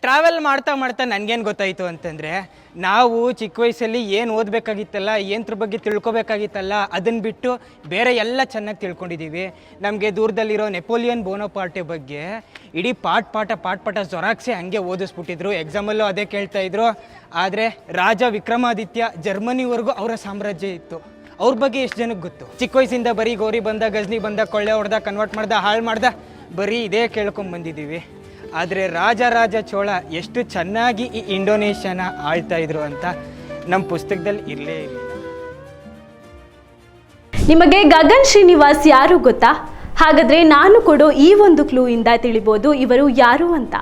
Travel ಮಾಡ್ತಾ ಮಾಡ್ತಾ ನನಗೇನು ಗೊತ್ತಾಯಿತು ಅಂತಂದರೆ, ನಾವು ಚಿಕ್ಕ ವಯಸ್ಸಲ್ಲಿ ಏನು ಓದಬೇಕಾಗಿತ್ತಲ್ಲ, ಏನದ್ರ ಬಗ್ಗೆ ತಿಳ್ಕೊಬೇಕಾಗಿತ್ತಲ್ಲ, ಅದನ್ನು ಬಿಟ್ಟು ಬೇರೆ ಎಲ್ಲ ಚೆನ್ನಾಗಿ ತಿಳ್ಕೊಂಡಿದ್ದೀವಿ. ನಮಗೆ ದೂರದಲ್ಲಿರೋ ನೆಪೋಲಿಯನ್ ಬೋನಪಾರ್ಟೆ ಬಗ್ಗೆ ಇಡೀ ಪಾಠ ಜೊರಾಕ್ಸಿ ಹಂಗೆ ಓದಿಸ್ಬಿಟ್ಟಿದ್ರು. ಎಕ್ಸಾಮಲ್ಲೂ ಅದೇ ಕೇಳ್ತಾಯಿದ್ರು. ಆದರೆ ರಾಜ ವಿಕ್ರಮಾದಿತ್ಯ ಜರ್ಮನಿವರೆಗೂ ಅವರ ಸಾಮ್ರಾಜ್ಯ ಇತ್ತು. ಅವ್ರ ಬಗ್ಗೆ ಎಷ್ಟು ಜನಕ್ಕೆ ಗೊತ್ತು? ಚಿಕ್ಕ ವಯಸ್ಸಿಂದ ಬರೀ ಗೌರಿ ಬಂದ, ಗಜ್ನಿ ಬಂದ, ಕೊಳ್ಳೆ ಹೊಡೆದ, ಕನ್ವರ್ಟ್ ಮಾಡ್ದ, ಹಾಳು ಮಾಡ್ದ, ಬರೀ ಇದೇ ಕೇಳ್ಕೊಂಬಂದಿದ್ದೀವಿ. ಆದರೆ ರಾಜ ಚೋಳ ಎಷ್ಟು ಚೆನ್ನಾಗಿ ಈ ಇಂಡೋನೇಷ್ಯಾನ ಆಳ್ತಾ ಇದ್ರು ಅಂತ ನಮ್ಮ ಪುಸ್ತಕದಲ್ಲಿ ಇರಲೇ ಇಲ್ಲ. ನಿಮಗೆ ಗಗನ್ ಶ್ರೀನಿವಾಸ್ ಯಾರು ಗೊತ್ತಾ? ಹಾಗಾದರೆ ನಾನು ಕೊಡೋ ಈ ಒಂದು ಕ್ಲೂ ಇಂದ ತಿಳಿಬೋದು ಇವರು ಯಾರು ಅಂತ.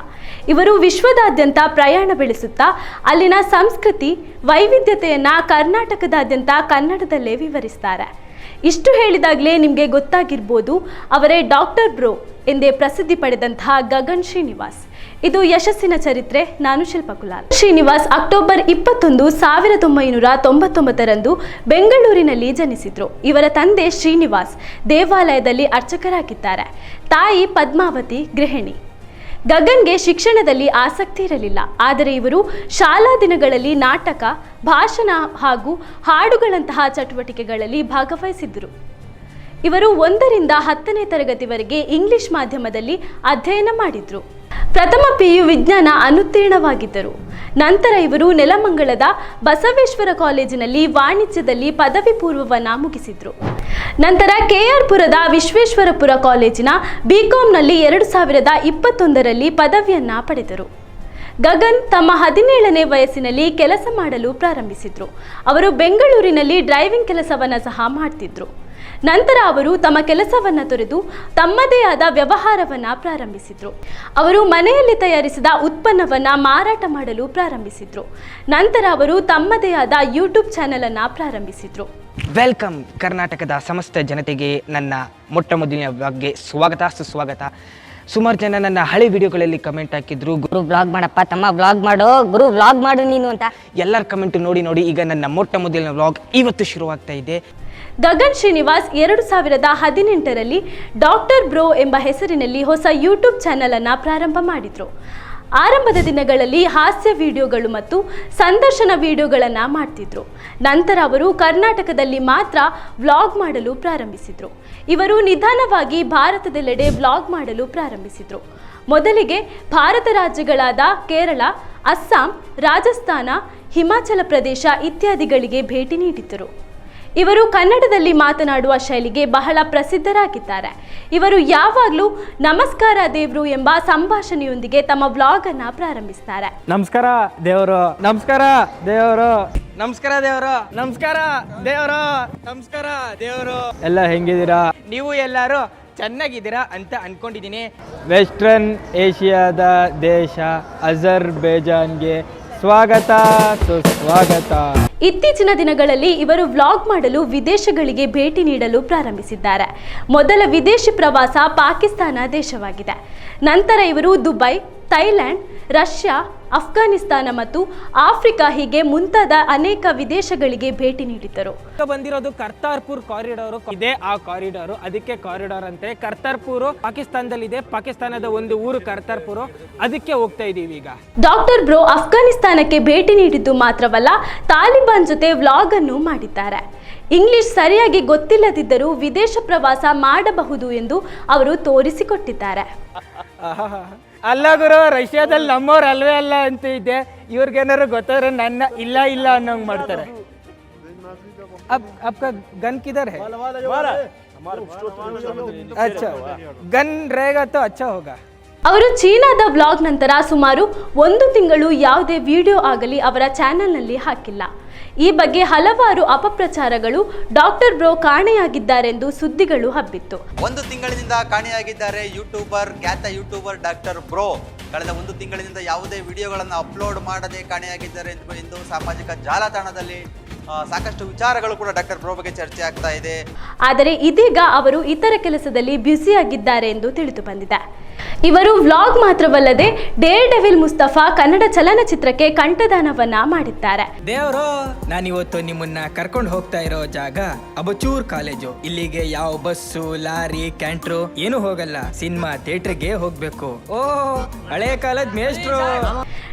ಇವರು ವಿಶ್ವದಾದ್ಯಂತ ಪ್ರಯಾಣ ಬೆಳೆಸುತ್ತಾ ಅಲ್ಲಿನ ಸಂಸ್ಕೃತಿ ವೈವಿಧ್ಯತೆಯನ್ನು ಕರ್ನಾಟಕದಾದ್ಯಂತ ಕನ್ನಡದಲ್ಲೇ ವಿವರಿಸ್ತಾರೆ. ಇಷ್ಟು ಹೇಳಿದಾಗಲೇ ನಿಮಗೆ ಗೊತ್ತಾಗಿರ್ಬೋದು ಅವರೇ ಡಾಕ್ಟರ್ ಬ್ರೋ ಎಂದೇ ಪ್ರಸಿದ್ಧಿ ಪಡೆದಂತಹ ಗಗನ್ ಶ್ರೀನಿವಾಸ್. ಇದು ಯಶಸ್ಸಿನ ಚರಿತ್ರೆ. ನಾನು ಶಿಲ್ಪಾ ಕುಲಾಲ್. ಶ್ರೀನಿವಾಸ್ ಅಕ್ಟೋಬರ್ 21, 1999 ಬೆಂಗಳೂರಿನಲ್ಲಿ ಜನಿಸಿದ್ರು. ಇವರ ತಂದೆ ಶ್ರೀನಿವಾಸ್ ದೇವಾಲಯದಲ್ಲಿ ಅರ್ಚಕರಾಗಿದ್ದಾರೆ. ತಾಯಿ ಪದ್ಮಾವತಿ ಗೃಹಿಣಿ. ಗಗನ್ಗೆ ಶಿಕ್ಷಣದಲ್ಲಿ ಆಸಕ್ತಿ ಇರಲಿಲ್ಲ. ಆದರೆ ಇವರು ಶಾಲಾ ದಿನಗಳಲ್ಲಿ ನಾಟಕ, ಭಾಷಣ ಹಾಗೂ ಹಾಡುಗಳಂತಹ ಚಟುವಟಿಕೆಗಳಲ್ಲಿ ಭಾಗವಹಿಸಿದ್ದರು. ಇವರು 1ರಿಂದ 10ನೇ ತರಗತಿವರೆಗೆ ಇಂಗ್ಲಿಷ್ ಮಾಧ್ಯಮದಲ್ಲಿ ಅಧ್ಯಯನ ಮಾಡಿದ್ರು. ಪ್ರಥಮ PU ವಿಜ್ಞಾನ ಅನುತ್ತೀರ್ಣವಾಗಿದ್ದರು. ನಂತರ ಇವರು ನೆಲಮಂಗಲದ ಬಸವೇಶ್ವರ ಕಾಲೇಜಿನಲ್ಲಿ ವಾಣಿಜ್ಯದಲ್ಲಿ ಪದವಿ ಪೂರ್ವವನ್ನು ಮುಗಿಸಿದ್ರು. ನಂತರ KR ಪುರದ ವಿಶ್ವೇಶ್ವರಪುರ ಕಾಲೇಜಿನ BComನಲ್ಲಿ 2021ರಲ್ಲಿ ಪದವಿಯನ್ನು ಪಡೆದರು. ಗಗನ್ ತಮ್ಮ 17ನೇ ವಯಸ್ಸಿನಲ್ಲಿ ಕೆಲಸ ಮಾಡಲು ಪ್ರಾರಂಭಿಸಿದ್ರು. ಅವರು ಬೆಂಗಳೂರಿನಲ್ಲಿ ಡ್ರೈವಿಂಗ್ ಕೆಲಸವನ್ನು ಸಹ ಮಾಡ್ತಿದ್ರು. ನಂತರ ಅವರು ತಮ್ಮ ಕೆಲಸವನ್ನು ತೊರೆದು ತಮ್ಮದೇ ಆದ ವ್ಯವಹಾರವನ್ನು ಪ್ರಾರಂಭಿಸಿದ್ರು. ಅವರು ಮನೆಯಲ್ಲಿ ತಯಾರಿಸಿದ ಉತ್ಪನ್ನವನ್ನು ಮಾರಾಟ ಮಾಡಲು ಪ್ರಾರಂಭಿಸಿದ್ರು. ನಂತರ ಅವರು ತಮ್ಮದೇ ಆದ ಯೂಟ್ಯೂಬ್ ಚಾನೆಲ್ ಅನ್ನು ಪ್ರಾರಂಭಿಸಿದ್ರು. ವೆಲ್ಕಮ್ ಕರ್ನಾಟಕದ ಸಮಸ್ತ ಜನತೆಗೆ ನನ್ನ ಮೊಟ್ಟ ಮೊದಲನೇ ವ್ಲಾಗ್ಗೆ ಸುಸ್ವಾಗತ. ಸುಮಾರು ಜನ ನನ್ನ ಹಳೆ ವಿಡಿಯೋಗಳಲ್ಲಿ ಕಮೆಂಟ್ ಹಾಕಿದ್ರು, ಗುರು ಬ್ಲಾಗ್ ಮಾಡಪ್ಪ ತಮ್ಮ, ಬ್ಲಾಗ್ ಮಾಡು ಗುರು, ಬ್ಲಾಗ್ ಮಾಡು ನೀನು ಅಂತ. ಎಲ್ಲರ ಕಮೆಂಟ್ ನೋಡಿ ಈಗ ನನ್ನ ಮೊಟ್ಟ ಮೊದಲನೇ ವ್ಲಾಗ್ ಇವತ್ತು ಶುರುವಾಗ್ತಾ ಇದೆ. ಗಗನ್ ಶ್ರೀನಿವಾಸ್ 2018ರಲ್ಲಿ ಡಾಕ್ಟರ್ ಬ್ರೋ ಎಂಬ ಹೆಸರಿನಲ್ಲಿ ಹೊಸ ಯೂಟ್ಯೂಬ್ ಚಾನೆಲ್ ಅನ್ನು ಪ್ರಾರಂಭ ಮಾಡಿದ್ರು. ಆರಂಭದ ದಿನಗಳಲ್ಲಿ ಹಾಸ್ಯ ವಿಡಿಯೋಗಳು ಮತ್ತು ಸಂದರ್ಶನ ವಿಡಿಯೋಗಳನ್ನು ಮಾಡ್ತಿದ್ರು. ನಂತರ ಅವರು ಕರ್ನಾಟಕದಲ್ಲಿ ಮಾತ್ರ ವ್ಲಾಗ್ ಮಾಡಲು ಪ್ರಾರಂಭಿಸಿದರು. ಇವರು ನಿಧಾನವಾಗಿ ಭಾರತದೆಲ್ಲೆಡೆ ವ್ಲಾಗ್ ಮಾಡಲು ಪ್ರಾರಂಭಿಸಿದರು. ಮೊದಲಿಗೆ ಭಾರತ ರಾಜ್ಯಗಳಾದ ಕೇರಳ, ಅಸ್ಸಾಂ, ರಾಜಸ್ಥಾನ, ಹಿಮಾಚಲ ಪ್ರದೇಶ ಇತ್ಯಾದಿಗಳಿಗೆ ಭೇಟಿ ನೀಡಿದ್ದರು. ಇವರು ಕನ್ನಡದಲ್ಲಿ ಮಾತನಾಡುವ ಶೈಲಿಗೆ ಬಹಳ ಪ್ರಸಿದ್ಧರಾಗಿದ್ದಾರೆ. ಇವರು ಯಾವಾಗಲೂ ನಮಸ್ಕಾರ ದೇವ್ರು ಎಂಬ ಸಂಭಾಷಣೆಯೊಂದಿಗೆ ತಮ್ಮ ವ್ಲಾಗ್ ಅನ್ನು ಪ್ರಾರಂಭಿಸ್ತಾರೆ. ನಮಸ್ಕಾರ ದೇವರು, ನಮಸ್ಕಾರ ದೇವರು, ನಮಸ್ಕಾರ ದೇವರು, ನಮಸ್ಕಾರ ದೇವರು, ನಮಸ್ಕಾರ ದೇವರು. ಎಲ್ಲ ಹೆಂಗಿದ್ದೀರಾ? ನೀವು ಎಲ್ಲರೂ ಚೆನ್ನಾಗಿದ್ದೀರಾ ಅಂತ ಅನ್ಕೊಂಡಿದ್ದೀನಿ. ವೆಸ್ಟರ್ನ್ ಏಷ್ಯಾದ ದೇಶ ಅಜರ್ಬೈಜಾನ್ಗೆ ಸ್ವಾಗತ ಸುಸ್ವಾಗತ. ಇತ್ತೀಚಿನ ದಿನಗಳಲ್ಲಿ ಇವರು ವ್ಲಾಗ್ ಮಾಡಲು ವಿದೇಶಗಳಿಗೆ ಭೇಟಿ ನೀಡಲು ಪ್ರಾರಂಭಿಸಿದ್ದಾರೆ. ಮೊದಲ ವಿದೇಶಿ ಪ್ರವಾಸ ಪಾಕಿಸ್ತಾನ ದೇಶವಾಗಿದೆ. ನಂತರ ಇವರು ದುಬೈ, ಥೈಲ್ಯಾಂಡ್, ರಷ್ಯಾ, ಅಫ್ಘಾನಿಸ್ತಾನ ಮತ್ತು ಆಫ್ರಿಕಾ ಹೀಗೆ ಮುಂತಾದ ಅನೇಕ ವಿದೇಶಗಳಿಗೆ ಭೇಟಿ ನೀಡಿದ್ದರು. ಬಂದಿರೋದು ಕರ್ತಾರ್ಪುರ್ ಕಾರಿಡಾರ್ ಇದೆ. ಆ ಕಾರಿಡಾರ್ ಅದಕ್ಕೆ ಕಾರಿಡಾರ್ ಅಂತೆ. ಕರ್ತಾರ್ಪುರ್ ಪಾಕಿಸ್ತಾನದಲ್ಲಿದೆ. ಪಾಕಿಸ್ತಾನದ ಒಂದು ಊರು ಕರ್ತಾರ್ಪುರ್, ಅದಕ್ಕೆ ಹೋಗ್ತಾ ಇದೀವಿ ಈಗ. ಡಾಕ್ಟರ್ ಬ್ರೋ ಅಫ್ಘಾನಿಸ್ತಾನಕ್ಕೆ ಭೇಟಿ ನೀಡಿದ್ದು ಮಾತ್ರವಲ್ಲ, ತಾಲಿಬಾನ್ ಜೊತೆ ವ್ಲಾಗ್ ಅನ್ನು ಮಾಡಿದ್ದಾರೆ. ಇಂಗ್ಲಿಷ್ ಸರಿಯಾಗಿ ಗೊತ್ತಿಲ್ಲದಿದ್ದರೂ ವಿದೇಶ ಪ್ರವಾಸ ಮಾಡಬಹುದು ಎಂದು ಅವರು ತೋರಿಸಿಕೊಟ್ಟಿದ್ದಾರೆ. ಅಲ್ಲ ಗುರು, ರಷ್ಯಾದಲ್ಲಿ ನಮ್ಮವ್ರು ಅಲ್ವೇ ಅಲ್ಲ ಅಂತ ಇದ್ದೆ. ಇವ್ರಿಗೇನಾರು ಗೊತ್ತಾದ್ರೆ ನನ್ನ ಇಲ್ಲ ಅನ್ನೋಂಗ್ ಮಾಡ್ತಾರೆ. आपका गन किधर है? अच्छा, गन रहेगा तो अच्छा होगा. ಅವರು ಚೀನಾದ ವ್ಲಾಗ್ ನಂತರ ಸುಮಾರು 1 ತಿಂಗಳು ಯಾವುದೇ ವಿಡಿಯೋ ಆಗಲಿ ಅವರ ಚಾನೆಲ್ನಲ್ಲಿ ಹಾಕಿಲ್ಲ. ಈ ಬಗ್ಗೆ ಹಲವಾರು ಅಪಪ್ರಚಾರಗಳು ಡಾಕ್ಟರ್ ಬ್ರೋ ಕಾಣೆಯಾಗಿದ್ದಾರೆಂದು ಸುದ್ದಿಗಳು ಹಬ್ಬಿತ್ತು. 1 ತಿಂಗಳಿನಿಂದ ಕಾಣೆಯಾಗಿದ್ದಾರೆ ಖ್ಯಾತ ಯೂಟ್ಯೂಬರ್ ಡಾಕ್ಟರ್ ಬ್ರೋ. ಕಳೆದ 1 ತಿಂಗಳಿನಿಂದ ಯಾವುದೇ ವಿಡಿಯೋಗಳನ್ನು ಅಪ್ಲೋಡ್ ಮಾಡದೆ ಕಾಣೆಯಾಗಿದ್ದಾರೆ ಎಂದು ಸಾಮಾಜಿಕ ಜಾಲತಾಣದಲ್ಲಿ ಸಾಕಷ್ಟು ವಿಚಾರಗಳು ಕೂಡ ಡಾಕ್ಟರ್ ಬ್ರೋ ಬಗ್ಗೆ ಚರ್ಚೆ ಆಗ್ತಾ ಇದೆ. ಆದರೆ ಇದೀಗ ಅವರು ಇತರ ಕೆಲಸದಲ್ಲಿ ಬ್ಯುಸಿಯಾಗಿದ್ದಾರೆ ಎಂದು ತಿಳಿದು ಬಂದಿದೆ. ಇವರು ವ್ಲಾಗ್ ಮಾತ್ರವಲ್ಲದೆ ಡೇರ್ ಡೆವಿಲ್ ಮುಸ್ತಫಾ ಕನ್ನಡ ಚಲನಚಿತ್ರಕ್ಕೆ ಕಂಠದಾನವನ್ನ ಮಾಡಿದ್ದಾರೆ. ದೇವರು, ನಾನಿವತ್ತು ನಿಮ್ಮನ್ನ ಕರ್ಕೊಂಡು ಹೋಗ್ತಾ ಇರೋ ಜಾಗ ಅಬಚೂರ್ ಕಾಲೇಜು. ಇಲ್ಲಿಗೆ ಯಾವ ಬಸ್ಸು, ಲಾರಿ, ಕ್ಯಾಂಟ್ರು ಏನು ಹೋಗಲ್ಲ. ಸಿನಿಮಾ ಥಿಯೇಟರ್ಗೆ ಹೋಗ್ಬೇಕು. ಓ, ಹಳೆ ಕಾಲದ ಮೇಷ್ಟ್ರು.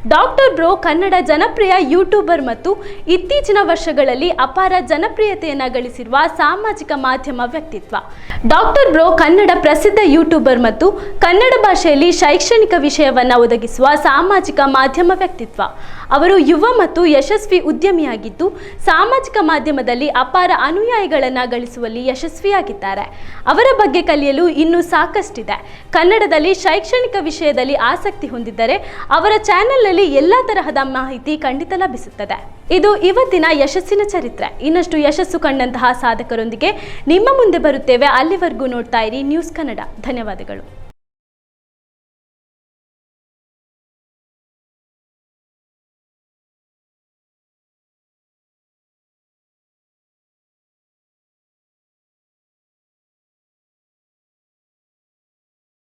ಡಾಕ್ಟರ್ ಬ್ರೋ ಕನ್ನಡ ಜನಪ್ರಿಯ ಯೂಟ್ಯೂಬರ್ ಮತ್ತು ಇತ್ತೀಚಿನ ವರ್ಷಗಳಲ್ಲಿ ಅಪಾರ ಜನಪ್ರಿಯತೆಯನ್ನು ಗಳಿಸಿರುವ ಸಾಮಾಜಿಕ ಮಾಧ್ಯಮ ವ್ಯಕ್ತಿತ್ವ. ಡಾಕ್ಟರ್ ಬ್ರೋ ಕನ್ನಡ ಪ್ರಸಿದ್ಧ ಯೂಟ್ಯೂಬರ್ ಮತ್ತು ಕನ್ನಡ ಭಾಷೆಯಲ್ಲಿ ಶೈಕ್ಷಣಿಕ ವಿಷಯವನ್ನು ಒದಗಿಸುವ ಸಾಮಾಜಿಕ ಮಾಧ್ಯಮ ವ್ಯಕ್ತಿತ್ವ. ಅವರು ಯುವ ಮತ್ತು ಯಶಸ್ವಿ ಉದ್ಯಮಿಯಾಗಿದ್ದು ಸಾಮಾಜಿಕ ಮಾಧ್ಯಮದಲ್ಲಿ ಅಪಾರ ಅನುಯಾಯಿಗಳನ್ನು ಗಳಿಸುವಲ್ಲಿ ಯಶಸ್ವಿಯಾಗಿದ್ದಾರೆ. ಅವರ ಬಗ್ಗೆ ಕಲಿಯಲು ಇನ್ನೂ ಸಾಕಷ್ಟಿದೆ. ಕನ್ನಡದಲ್ಲಿ ಶೈಕ್ಷಣಿಕ ವಿಷಯದಲ್ಲಿ ಆಸಕ್ತಿ ಹೊಂದಿದ್ದರೆ ಅವರ ಚಾನೆಲ್ನಲ್ಲಿ ಎಲ್ಲ ತರಹದ ಮಾಹಿತಿ ಖಂಡಿತ ಲಭಿಸುತ್ತದೆ. ಇದು ಇವತ್ತಿನ ಯಶಸ್ಸಿನ ಚರಿತ್ರೆ. ಇನ್ನಷ್ಟು ಯಶಸ್ಸು ಕಂಡಂತಹ ಸಾಧಕರೊಂದಿಗೆ ನಿಮ್ಮ ಮುಂದೆ ಬರುತ್ತೇವೆ. ಅಲ್ಲಿವರೆಗೂ ನೋಡ್ತಾ ಇರಿ ನ್ಯೂಸ್ ಕನ್ನಡ. ಧನ್ಯವಾದಗಳು.